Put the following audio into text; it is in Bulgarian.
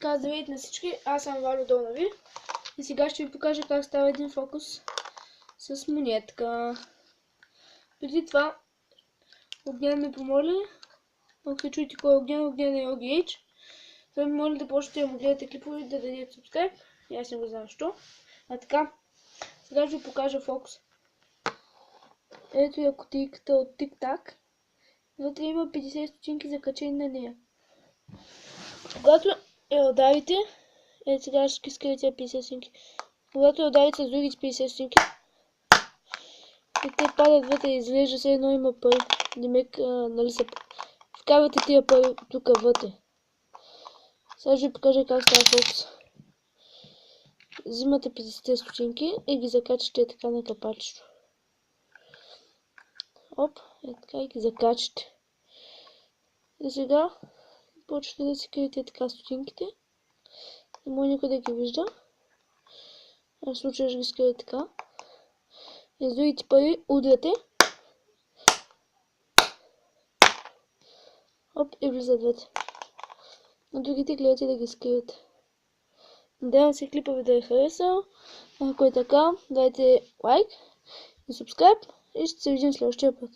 Така, здравейте на всички, аз съм Валю Донови и сега ще ви покажа как става един фокус с монетка. Преди това, Огнян ме помоли, ако се чуете кой е Огнян, Огнян е OGH. Той ми моли да почнете да му гледате клипове, да дадете subscribe, и аз не го знам защо. А така, сега ще ви покажа фокус. Ето я кутийката от TikTok. Вътре има 50 стотинки за качение на нея. Когато я ударите, сега ще скрия тези 50 стотинки. Когато я ударите с другите 50 стотинки, и те падат вътре и изглежда се едно има пари. Демек, нали се вкарвате тия пари тук вътре. Сега ще ви покажа как става фокус. Взимате 50 стотинки и ги закачате така на капачето. Оп, така и ги закачате. И сега почвате да си криете така стотинките. Не може никой да ги вижда. В случая ще ги скрия така. И с другите пари удряте. Оп, и влизат вътре. На другите гледате да ги скриете. Надявам се клипа ви да е харесал. Ако е така, дайте лайк и subscribe и ще се видим следващия път.